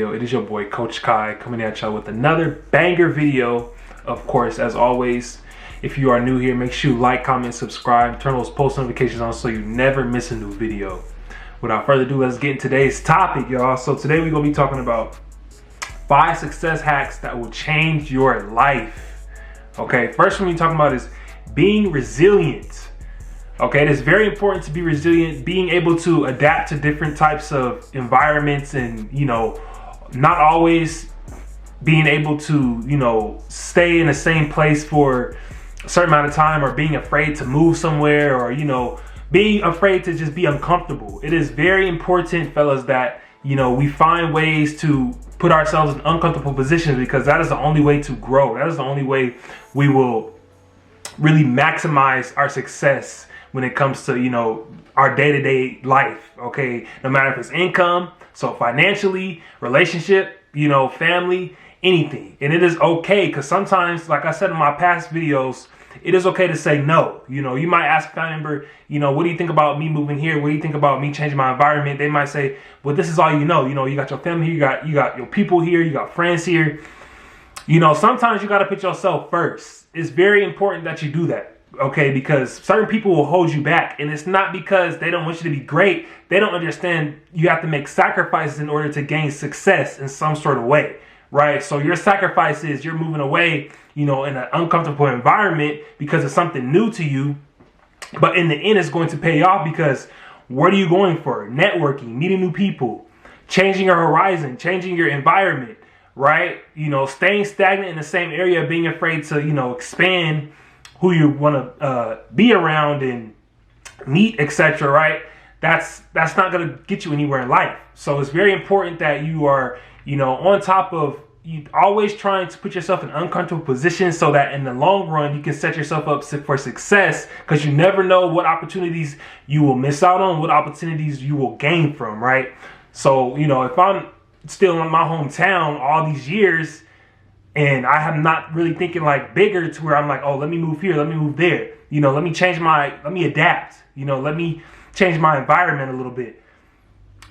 Yo, it is your boy Coach Kai coming at y'all with another banger video. Of course, as always, if you are new here, make sure you like, comment, subscribe, turn those post notifications on so you never miss a new video. Without further ado, let's get into today's topic, y'all. So today we're gonna be talking about 5 success hacks that will change your life. Okay, first one we're talking about is being resilient. Okay, it is very important to be resilient, being able to adapt to different types of environments and, not always being able to, stay in the same place for a certain amount of time, or being afraid to move somewhere, or, being afraid to just be uncomfortable. It is very important, fellas, that, we find ways to put ourselves in uncomfortable positions, because that is the only way to grow. That is the only way we will really maximize our success when it comes to, our day-to-day life. Okay, no matter if it's income, so financially, relationship, family, anything. And it is okay, because sometimes, like I said in my past videos, it is okay to say no. You might ask a family member, what do you think about me moving here? What do you think about me changing my environment? They might say, well, this is all you know. You got your family here, you got your people here, you got friends here. Sometimes you got to put yourself first. It's very important that you do that. Okay, because certain people will hold you back, and it's not because they don't want you to be great. They don't understand you have to make sacrifices in order to gain success in some sort of way, right? So your sacrifice is you're moving away, in an uncomfortable environment because it's something new to you. But in the end, it's going to pay off, because what are you going for? Networking, meeting new people, changing your horizon, changing your environment, right? Staying stagnant in the same area, being afraid to, expand who you want to be around and meet, etc. Right? That's not going to get you anywhere in life. So it's very important that you are, on top of you always trying to put yourself in uncomfortable positions, so that in the long run you can set yourself up for success, because you never know what opportunities you will miss out on, what opportunities you will gain from, right? So, if I'm still in my hometown all these years, and I am not really thinking like bigger to where I'm like, oh, let me move here, let me move there. Let me adapt. Let me change my environment a little bit.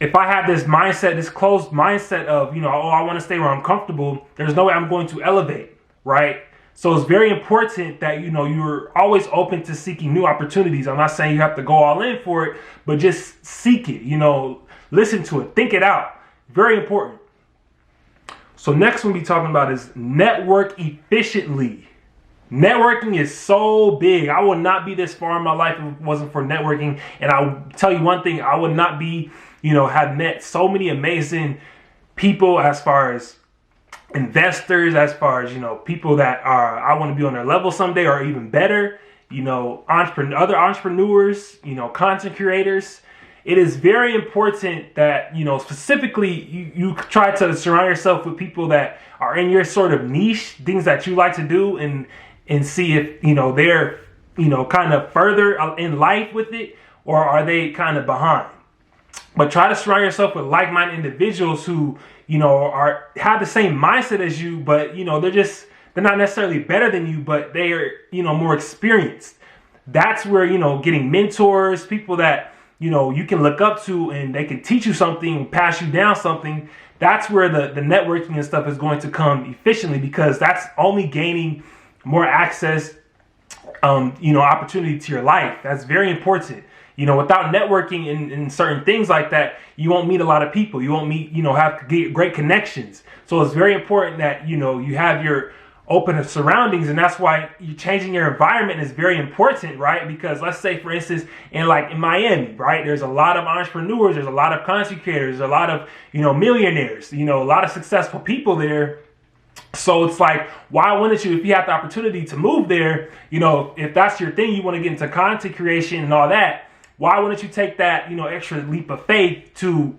If I have this mindset, this closed mindset of, I want to stay where I'm comfortable, there's no way I'm going to elevate, right? So it's very important that, you're always open to seeking new opportunities. I'm not saying you have to go all in for it, but just seek it, listen to it, think it out. Very important. So next we'll be talking about is network efficiently. Networking is so big. I would not be this far in my life if it wasn't for networking. And I'll tell you one thing, I would not be, have met so many amazing people, as far as investors, as far as, people that are, I want to be on their level someday, or even better, other entrepreneurs, content creators. It is very important that, specifically you try to surround yourself with people that are in your sort of niche, things that you like to do, and see if, they're, kind of further in life with it, or are they kind of behind. But try to surround yourself with like-minded individuals who, have the same mindset as you, but, they're not necessarily better than you, but they are, more experienced. That's where, getting mentors, people that, you can look up to, and they can teach you something, pass you down something. That's where the networking and stuff is going to come efficiently, because that's only gaining more access, opportunity to your life. That's very important. Without networking in certain things like that, you won't meet a lot of people. You won't meet, have great connections. So it's very important that, you have your open surroundings, and that's why you changing your environment is very important, right? Because let's say, for instance, in Miami, right, there's a lot of entrepreneurs, there's a lot of content creators, there's a lot of millionaires, a lot of successful people there. So it's like, why wouldn't you, if you have the opportunity to move there, if that's your thing, you want to get into content creation and all that, why wouldn't you take that extra leap of faith to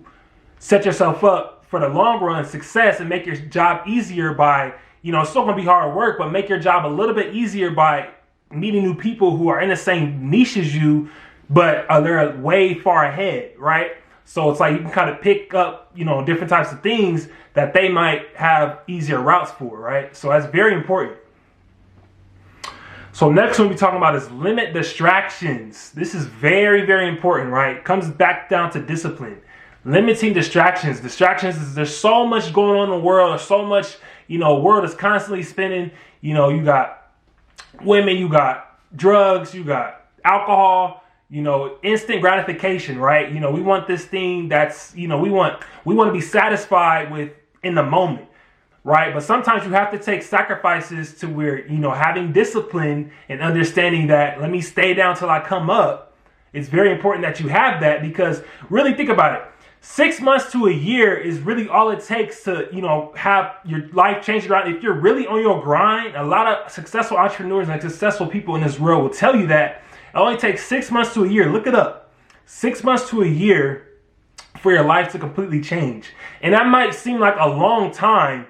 set yourself up for the long run success, and make your job easier by, it's still going to be hard work, but make your job a little bit easier by meeting new people who are in the same niche as you, but they're way far ahead, right? So it's like you can kind of pick up, different types of things that they might have easier routes for, right? So that's very important. So next one we're talking about is limit distractions. This is very, very important, right? It comes back down to discipline. Limiting distractions. Distractions is, there's so much going on in the world. There's so much, world is constantly spinning. You got women, you got drugs, you got alcohol, instant gratification, right? We want this thing that's, we want to be satisfied with in the moment, right? But sometimes you have to take sacrifices to where, having discipline and understanding that, let me stay down till I come up. It's very important that you have that, because really think about it. 6 months to a year is really all it takes to, have your life change around. If you're really on your grind, a lot of successful entrepreneurs and successful people in this world will tell you that it only takes 6 months to a year. Look it up. 6 months to a year for your life to completely change. And that might seem like a long time,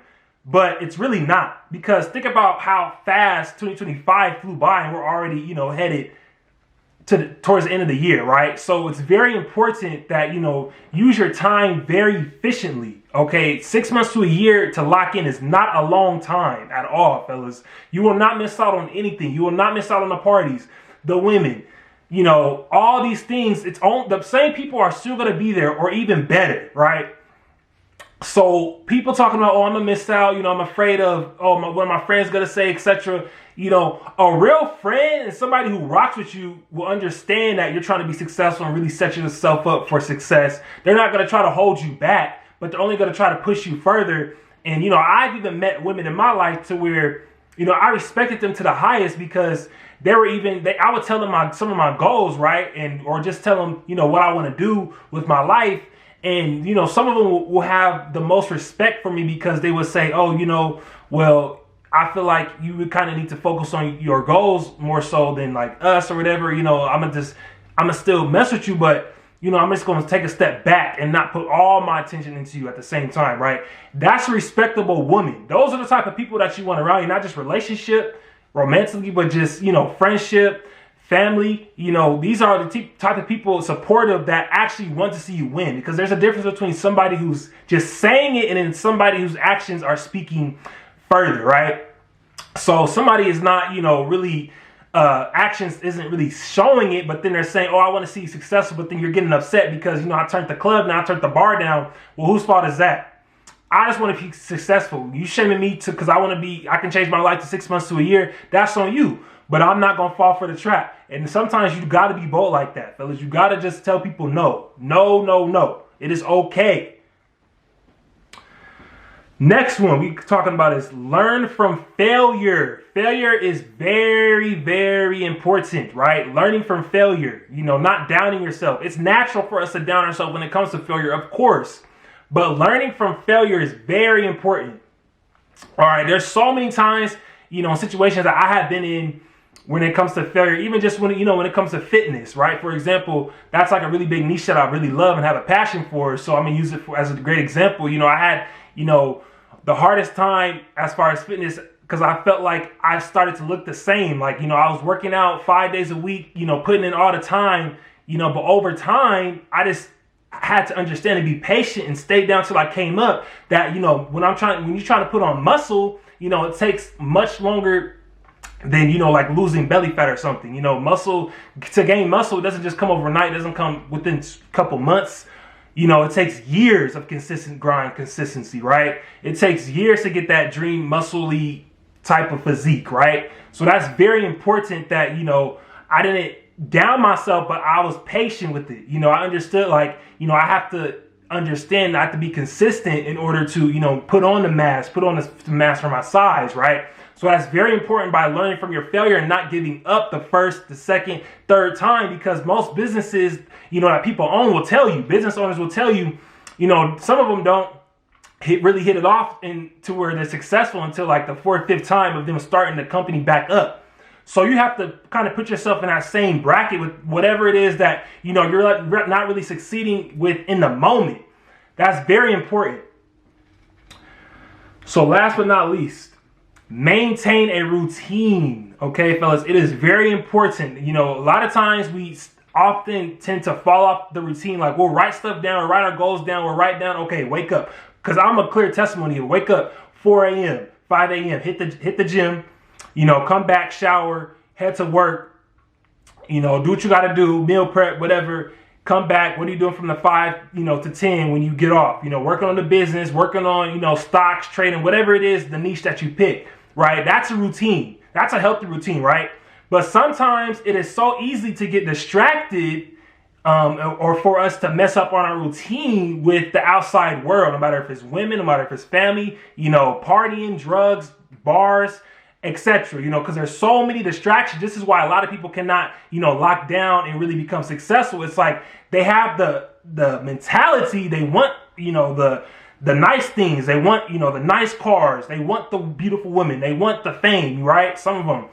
but it's really not, because think about how fast 2025 flew by and we're already, headed towards the end of the year, right? So it's very important that, use your time very efficiently, okay? 6 months to a year to lock in is not a long time at all, fellas. You will not miss out on anything. You will not miss out on the parties, the women, all these things. It's on the same people are still going to be there, or even better, right? So people talking about, I'm gonna miss out, I'm afraid of, what my friend's gonna say, etc. A real friend and somebody who rocks with you will understand that you're trying to be successful and really set yourself up for success. They're not gonna try to hold you back, but they're only gonna try to push you further. And I've even met women in my life to where, I respected them to the highest, because I would tell them some of my goals, right? or just tell them, what I want to do with my life. And, some of them will have the most respect for me, because they would say, well, I feel like you would kind of need to focus on your goals more so than like us or whatever. I'm gonna still mess with you, but, I'm just going to take a step back and not put all my attention into you at the same time, right? That's a respectable woman. Those are the type of people that you want around you, not just relationship, romantically, but just, friendship, family. These are the type of people supportive that actually want to see you win, because there's a difference between somebody who's just saying it and then somebody whose actions are speaking further, right? So somebody is not, really, actions isn't really showing it, but then they're saying, I want to see you successful, but then you're getting upset because, I turned the club, now I turned the bar down. Well, whose fault is that? I just want to be successful. You shaming me because I can change my life to 6 months to a year. That's on you. But I'm not going to fall for the trap. And sometimes you got to be bold like that, fellas. You got to just tell people no. No, no, no. It is okay. Next one we're talking about is learn from failure. Failure is very, very important, right? Learning from failure, not downing yourself. It's natural for us to down ourselves when it comes to failure, of course. But learning from failure is very important. All right, there's so many times, situations that I have been in when it comes to failure, even just when it comes to fitness, right? For example, that's like a really big niche that I really love and have a passion for. So I'm going to use it as a great example. I had, the hardest time as far as fitness, because I felt like I started to look the same. Like, I was working out 5 days a week, putting in all the time, but over time, I just had to understand and be patient and stay down till I came up. That, when you're trying to put on muscle, it takes much longer than, like losing belly fat or something. Muscle, to gain muscle, it doesn't just come overnight. It doesn't come within a couple months. It takes years of consistent grind, consistency, right? It takes years to get that dream muscle-y type of physique, right? So that's very important that, I didn't down myself, but I was patient with it. I understood, like, I have to understand I have to be consistent in order to, put on the mass for my size, right? So that's very important by learning from your failure and not giving up the first, the second, third time, because most businesses, that people own will tell you, business owners will tell you, some of them don't really hit it off to where they're successful until like the fourth, fifth time of them starting the company back up. So you have to kind of put yourself in that same bracket with whatever it is that, you're not really succeeding with in the moment. That's very important. So last but not least, maintain a routine. Okay, fellas, it is very important. A lot of times we often tend to fall off the routine. Like, we'll write stuff down, or write our goals down, we'll write down, okay, wake up. Because I'm a clear testimony of wake up 4 a.m., 5 a.m., hit the gym, come back, shower, head to work, do what you got to do, meal prep, whatever. come back. What are you doing from the 5, to 10 when you get off? Working on the business, working on, stocks, trading, whatever it is, the niche that you pick, right? That's a routine. That's a healthy routine, right? But sometimes it is so easy to get distracted or for us to mess up on our routine with the outside world, no matter if it's women, no matter if it's family, partying, drugs, bars, etc. Because there's so many distractions. This is why a lot of people cannot, lock down and really become successful. It's like they have the mentality. They want, the nice things. They want, the nice cars. They want the beautiful women. They want the fame, right? Some of them.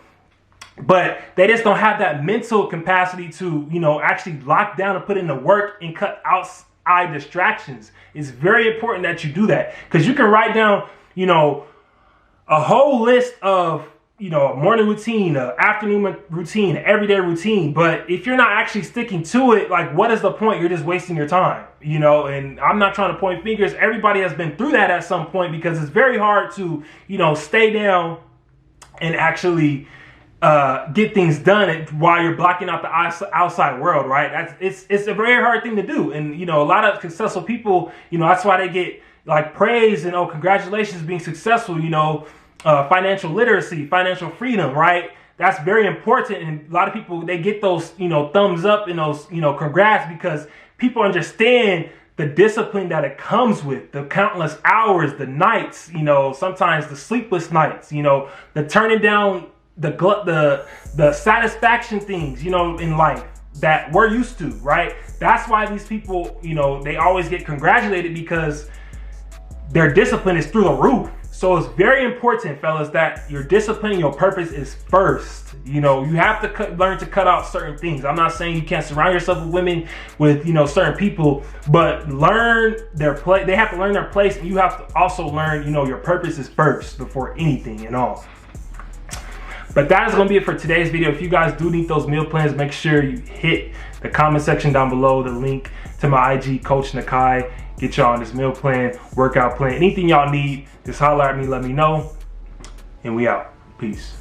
But they just don't have that mental capacity to, actually lock down and put in the work and cut outside distractions. It's very important that you do that, because you can write down, a whole list of, a morning routine, an afternoon routine, an everyday routine. But if you're not actually sticking to it, like, what is the point? You're just wasting your time, and I'm not trying to point fingers. Everybody has been through that at some point, because it's very hard to, stay down and actually get things done while you're blocking out the outside world, right? It's a very hard thing to do. And, a lot of successful people, that's why they get like praise and, congratulations being successful, financial literacy, financial freedom, right? That's very important. And a lot of people, they get those, thumbs up and those, congrats, because people understand the discipline that it comes with, the countless hours, the nights, sometimes the sleepless nights, the turning down the satisfaction things, in life that we're used to, right? That's why these people, they always get congratulated, because their discipline is through the roof. So it's very important, fellas, that your discipline and your purpose is first. You have to learn to cut out certain things. I'm not saying you can't surround yourself with women, with, certain people, but learn their place. They have to learn their place, and you have to also learn, your purpose is first before anything and all. But that is going to be it for today's video. If you guys do need those meal plans, make sure you hit the comment section down below, the link to my IG, Coach Nakai. Get y'all on this meal plan, workout plan, anything y'all need, just holler at me, let me know, and we out. Peace.